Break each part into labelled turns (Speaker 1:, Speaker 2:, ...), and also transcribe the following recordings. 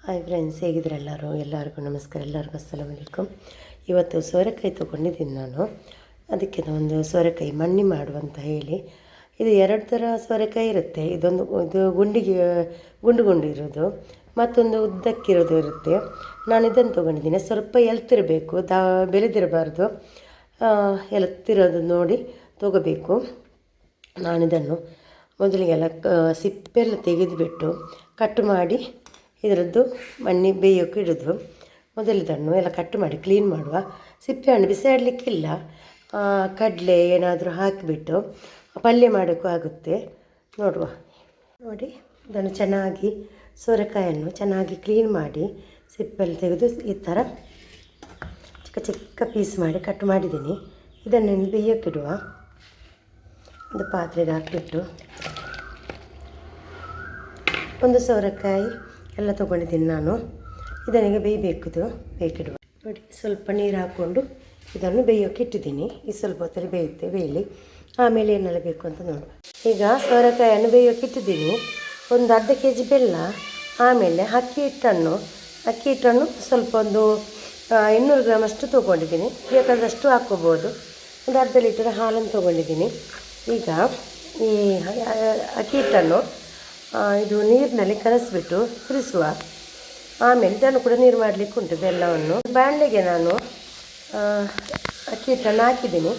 Speaker 1: Hi friends, ಹೇಗಿದ್ರೆಲ್ಲರೂ? ಎಲ್ಲರಿಗೂ ನಮಸ್ಕಾರ, ಎಲ್ಲರಿಗೂ ಅಸ್ಸಲಾಮು ಅಲೈಕುಮ್. ಇವತ್ತು ಸೋರೆಕಾಯಿ ತೊಗೊಂಡಿದ್ದೀನಿ ನಾನು. ಅದಕ್ಕೆ ಒಂದು ಸೋರೆಕಾಯಿ ಮಣ್ಣಿ ಮಾಡುವಂತ ಹೇಳಿ. ಇದು ಎರಡು ಥರ ಸೋರೆಕಾಯಿ ಇರುತ್ತೆ. ಇದು ಗುಂಡು ಇರೋದು, ಮತ್ತೊಂದು ಉದ್ದಕ್ಕಿರೋದು ಇರುತ್ತೆ. ನಾನು ಇದನ್ನು ತೊಗೊಂಡಿದ್ದೀನಿ. ಸ್ವಲ್ಪ ಎಲ್ತಿರಬೇಕು, ಬೆಳೆದಿರಬಾರ್ದು, ಎಲ್ತಿರೋದು ನೋಡಿ ತೊಗೋಬೇಕು. ನಾನಿದನ್ನು ಮೊದಲಿಗೆಲ್ಲ ಸಿಪ್ಪೆಲ್ಲ ತೆಗೆದುಬಿಟ್ಟು ಕಟ್ ಮಾಡಿ ಇದರದ್ದು ಮಣ್ಣಿ ಬೇಯೋಕೆ ಇಡೋದು. ಮೊದಲಿದನ್ನು ಎಲ್ಲ ಕಟ್ ಮಾಡಿ ಕ್ಲೀನ್ ಮಾಡುವ. ಸಿಪ್ಪೆ ಹಣ್ಣು ಬಿಸಾಡಲಿಕ್ಕಿಲ್ಲ, ಕಡಲೆ ಏನಾದರೂ ಹಾಕಿಬಿಟ್ಟು ಪಲ್ಯ ಮಾಡೋಕ್ಕೂ ಆಗುತ್ತೆ. ನೋಡಿ ಇದನ್ನು ಚೆನ್ನಾಗಿ ಸೋರೆಕಾಯನ್ನು ಚೆನ್ನಾಗಿ ಕ್ಲೀನ್ ಮಾಡಿ ಸಿಪ್ಪೆಲ್ಲ ತೆಗೆದು ಈ ಥರ ಚಿಕ್ಕ ಚಿಕ್ಕ ಪೀಸ್ ಮಾಡಿ ಕಟ್ ಮಾಡಿದ್ದೀನಿ. ಇದನ್ನು ಬೇಯೋಕ್ಕಿಡುವ. ಒಂದು ಪಾತ್ರೆಗೆ ಹಾಕಿಬಿಟ್ಟು ಒಂದು ಸೋರೆಕಾಯಿ ಎಲ್ಲ ತೊಗೊಂಡಿದ್ದೀನಿ ನಾನು. ಇದನಿಗೆ ಬೇಯಿಡುವ. ನೋಡಿ, ಸ್ವಲ್ಪ ನೀರು ಹಾಕ್ಕೊಂಡು ಇದನ್ನು ಬೇಯೋಕೆ ಇಟ್ಟಿದ್ದೀನಿ. ಈ ಸ್ವಲ್ಪ ಹೊತ್ತಲ್ಲಿ ಬೇಯಲಿ. ಆಮೇಲೆ ಏನೆಲ್ಲ ಬೇಕು ಅಂತ ನೋಡುವ. ಈಗ ಸೋರೆಕಾಯನ್ನು ಬೇಯೋಕೆ ಇಟ್ಟಿದ್ದೀನಿ. ಒಂದು ಅರ್ಧ kg ಬೆಲ್ಲ, ಆಮೇಲೆ ಅಕ್ಕಿ ಹಿಟ್ಟನ್ನು ಸ್ವಲ್ಪ ಒಂದು 200 ಗ್ರಾಮ್ ಅಷ್ಟು ತೊಗೊಂಡಿದ್ದೀನಿ. ಬೇಕಾದಷ್ಟು ಹಾಕ್ಕೋಬೋದು. ಒಂದು ಅರ್ಧ ಲೀಟರ್ ಹಾಲನ್ನು ತೊಗೊಂಡಿದ್ದೀನಿ. ಈಗ ಈ ಅಕ್ಕಿ ಹಿಟ್ಟನ್ನು ಇದು ನೀರಿನಲ್ಲಿ ಕಲಸಿಬಿಟ್ಟು ಕುದಿಸುವ. ಆಮೇಲೆ ಇದನ್ನು ಕೂಡ ನೀರು ಮಾಡಲಿಕ್ಕೆ ಉಂಟು. ಬೆಲ್ಲವನ್ನು ಬಾಣಲೆಗೆ ನಾನು ಅಕ್ಕಿ ಹಿಟ್ಟನ್ನು ಹಾಕಿದ್ದೀನಿ.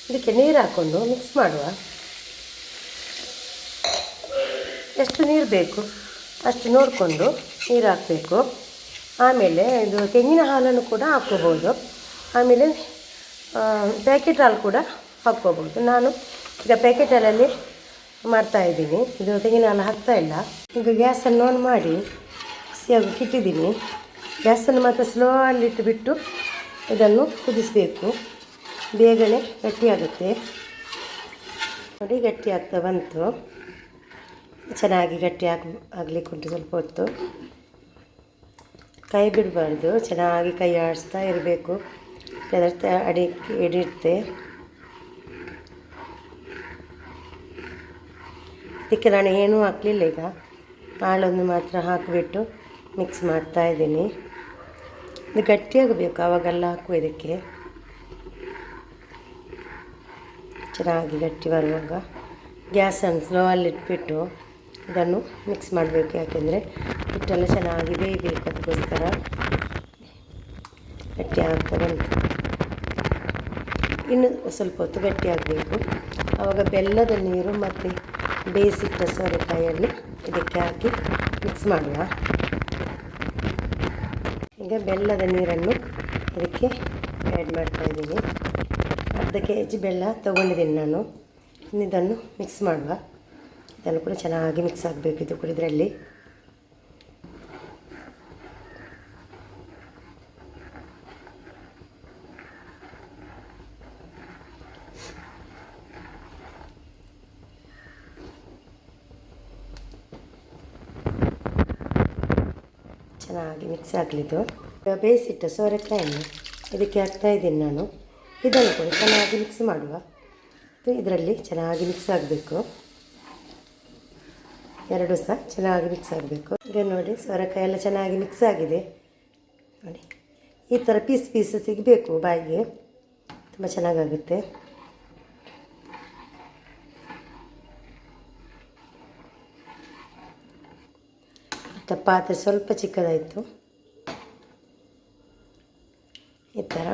Speaker 1: ಇದಕ್ಕೆ ನೀರು ಹಾಕ್ಕೊಂಡು ಮಿಕ್ಸ್ ಮಾಡುವ. ಎಷ್ಟು ನೀರು ಬೇಕು ಅಷ್ಟು ನೋಡಿಕೊಂಡು ನೀರು ಹಾಕಬೇಕು. ಆಮೇಲೆ ಇದು ತೆಂಗಿನ ಹಾಲನ್ನು ಕೂಡ ಹಾಕ್ಕೋಬೋದು. ಆಮೇಲೆ ಪ್ಯಾಕೆಟ್ ಹಾಲು ಕೂಡ ಹಾಕ್ಕೋಬೋದು. ನಾನು ಈಗ ಪ್ಯಾಕೆಟ್ ಹಾಲಲ್ಲಿ ಮಾಡ್ತಾಯಿದ್ದೀನಿ. ಇದು ತೆಂಗಿನ ಹಾಲು ಹಾಕ್ತಾಯಿಲ್ಲ. ಈಗ ಗ್ಯಾಸನ್ನು ಆನ್ ಮಾಡಿ ಬಿಸಿಯಾಗಿ ಇಟ್ಟಿದ್ದೀನಿ. ಗ್ಯಾಸನ್ನು ಮಾತ್ರ ಸ್ಲೋ ಅಲ್ಲಿ ಇಟ್ಟುಬಿಟ್ಟು ಇದನ್ನು ಕುದಿಸಬೇಕು. ಬೇಗನೆ ಗಟ್ಟಿಯಾಗುತ್ತೆ. ನೋಡಿ, ಗಟ್ಟಿ ಆಗ್ತಾ ಬಂತು. ಚೆನ್ನಾಗಿ ಗಟ್ಟಿ ಆಗಲಿಕ್ಕೆ ಉಂಟು. ಸ್ವಲ್ಪ ಹೊತ್ತು ಕೈ ಬಿಡಬಾರ್ದು, ಚೆನ್ನಾಗಿ ಕೈ ಆಡಿಸ್ತಾ ಇರಬೇಕು. ಅದರ ಹಿಡಿಯುತ್ತೆ. ಇದಕ್ಕೆ ನಾನು ಏನೂ ಹಾಕಲಿಲ್ಲ. ಈಗ ಹಾಲೊಂದು ಮಾತ್ರ ಹಾಕಿಬಿಟ್ಟು ಮಿಕ್ಸ್ ಮಾಡ್ತಾಯಿದ್ದೀನಿ. ಇದು ಗಟ್ಟಿಯಾಗಬೇಕು, ಆವಾಗೆಲ್ಲ ಹಾಕುವ. ಇದಕ್ಕೆ ಚೆನ್ನಾಗಿ ಗಟ್ಟಿ ಬರುವಾಗ ಗ್ಯಾಸನ್ನು ಸ್ಲೋ ಅಲ್ಲಿ ಇಟ್ಬಿಟ್ಟು ಇದನ್ನು ಮಿಕ್ಸ್ ಮಾಡಬೇಕು. ಯಾಕೆಂದರೆ ಹಿಟ್ಟೆಲ್ಲ ಚೆನ್ನಾಗಿ ಬೇಯಬೇಕು. ಅದಕ್ಕೋಸ್ಕರ ಗಟ್ಟಿ ಆಗ್ತಾ ಬಂತು. ಇನ್ನು ಸ್ವಲ್ಪ ಹೊತ್ತು ಗಟ್ಟಿ ಆಗಬೇಕು. ಆವಾಗ ಬೆಲ್ಲದ ನೀರು ಮತ್ತು ಬೇಯಿಸಿಟ್ಟ ಸೋರೆಕಾಯಲ್ಲಿ ಇದಕ್ಕೆ ಹಾಕಿ ಮಿಕ್ಸ್ ಮಾಡುವ. ಈಗ ಬೆಲ್ಲದ ನೀರನ್ನು ಇದಕ್ಕೆ ಆ್ಯಡ್ ಮಾಡ್ತಾಯಿದ್ದೀನಿ. ಅರ್ಧ kg ಬೆಲ್ಲ ತೊಗೊಂಡಿದ್ದೀನಿ ನಾನು. ಇದನ್ನು ಮಿಕ್ಸ್ ಮಾಡುವ. ಇದನ್ನು ಕೂಡ ಚೆನ್ನಾಗಿ ಮಿಕ್ಸ್ ಆಗಬೇಕು. ಇದು ಕೂಡ ಇದರಲ್ಲಿ ಚೆನ್ನಾಗಿ ಮಿಕ್ಸ್ ಆಗಲಿದ್ದು. ಬೇಯಿಸಿಟ್ಟ ಸೋರೆಕಾಯನ್ನು ಇದಕ್ಕೆ ಹಾಕ್ತಾಯಿದ್ದೀನಿ ನಾನು. ಇದನ್ನು ಕೂಡ ಚೆನ್ನಾಗಿ ಮಿಕ್ಸ್ ಮಾಡುವ. ಇದರಲ್ಲಿ ಚೆನ್ನಾಗಿ ಮಿಕ್ಸ್ ಆಗಬೇಕು. ಎರಡೂ ಸಹ ಚೆನ್ನಾಗಿ ಮಿಕ್ಸ್ ಆಗಬೇಕು. ಈಗ ನೋಡಿ, ಸೋರೆಕಾಯಿ ಎಲ್ಲ ಚೆನ್ನಾಗಿ ಮಿಕ್ಸ್ ಆಗಿದೆ. ನೋಡಿ, ಈ ಥರ ಪೀಸ್ ಸಿಗಬೇಕು ಬಾಯಿಗೆ. ತುಂಬ ಚೆನ್ನಾಗಾಗುತ್ತೆ. ಪಾತ್ರೆ ಸ್ವಲ್ಪ ಚಿಕ್ಕದಾಯಿತು. ಈ ಥರ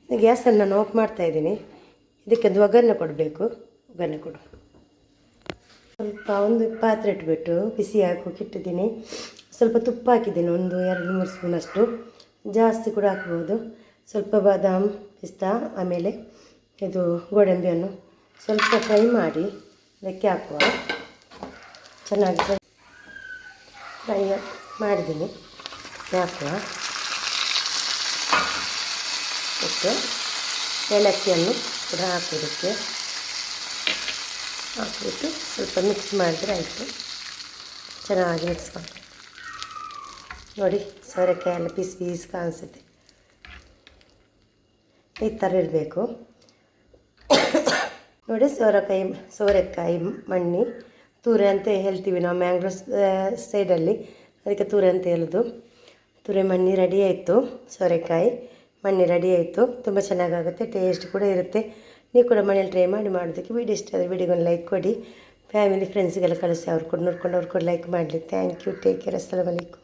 Speaker 1: ಗ್ಯಾಸನ್ನು ನಾನು ಆಫ್ ಮಾಡ್ತಾಯಿದ್ದೀನಿ. ಇದಕ್ಕೆ ಒಗ್ಗರಣೆ ಕೊಡಬೇಕು. ಒಗ್ಗರಣೆ ಕೊಡು. ಸ್ವಲ್ಪ ಒಂದು ಪಾತ್ರೆ ಇಟ್ಬಿಟ್ಟು ಬಿಸಿ ಹಾಕೋಕೆ ಇಟ್ಟಿದ್ದೀನಿ. ಸ್ವಲ್ಪ ತುಪ್ಪ ಹಾಕಿದ್ದೀನಿ, ಒಂದು 2-3 ಸ್ಪೂನಷ್ಟು. ಜಾಸ್ತಿ ಕೂಡ ಹಾಕ್ಬೋದು. ಸ್ವಲ್ಪ ಬಾದಾಮ್, ಪಿಸ್ತಾ, ಆಮೇಲೆ ಇದು ಗೋಡಂಬಿಯನ್ನು ಸ್ವಲ್ಪ ಫ್ರೈ ಮಾಡಿ ಇದಕ್ಕೆ ಹಾಕುವ. ಚೆನ್ನಾಗಿ ಫ್ರೈ ಮಾಡಿದ್ದೀನಿ. ಹಾಕುವ. ಮತ್ತು ಏಲಕ್ಕಿಯನ್ನು ಕೂಡ ಹಾಕೋದಕ್ಕೆ ಹಾಕಿಬಿಟ್ಟು ಸ್ವಲ್ಪ ಮಿಕ್ಸ್ ಮಾಡಿದ್ರೆ ಆಯಿತು. ಚೆನ್ನಾಗಿ ಮಿಕ್ಸ್ ಮಾಡಿ. ನೋಡಿ, ಸೋರೆಕಾಯಿ ಎಲ್ಲ ಪೀಸ್ ಕಾಣಿಸುತ್ತೆ. ಈ ಥರ ಇರಬೇಕು. ನೋಡಿ, ಸೋರೆಕಾಯಿ ಮಣ್ಣಿ ತೂರೆ ಅಂತ ಹೇಳ್ತೀವಿ ನಾವು ಮ್ಯಾಂಗ್ಳೂರ್ ಸೈಡಲ್ಲಿ, ಅದಕ್ಕೆ ತೂರೆ ಅಂತ ಹೇಳೋದು. ತುರೆ ಮಣ್ಣಿ ರೆಡಿ ಆಯಿತು, ಸೋರೆಕಾಯಿ ಮಣ್ಣಿ ರೆಡಿ ಆಯಿತು. ತುಂಬ ಚೆನ್ನಾಗಾಗುತ್ತೆ, ಟೇಸ್ಟ್ ಕೂಡ ಇರುತ್ತೆ. ನೀವು ಕೂಡ ಮನೇಲಿ ಟ್ರೈ ಮಾಡಿ ಮಾಡೋದಕ್ಕೆ. ವಿಡಿಯೋ ಇಷ್ಟ ಆದರೆ ವಿಡಿಯೋಗೊಂದು ಲೈಕ್ ಕೊಡಿ, ಫ್ಯಾಮಿಲಿ ಫ್ರೆಂಡ್ಸ್ಗೆಲ್ಲ ಕಳಿಸಿ, ಅವ್ರು ಕೂಡ ನೋಡ್ಕೊಂಡು ಅವ್ರು ಕೂಡ ಲೈಕ್ ಮಾಡಲಿ. ಥ್ಯಾಂಕ್ ಯು, ಟೇಕ್ ಕೇರ್, ಅಸ್ಸಲಾಮು ಅಲೈಕುಮ್.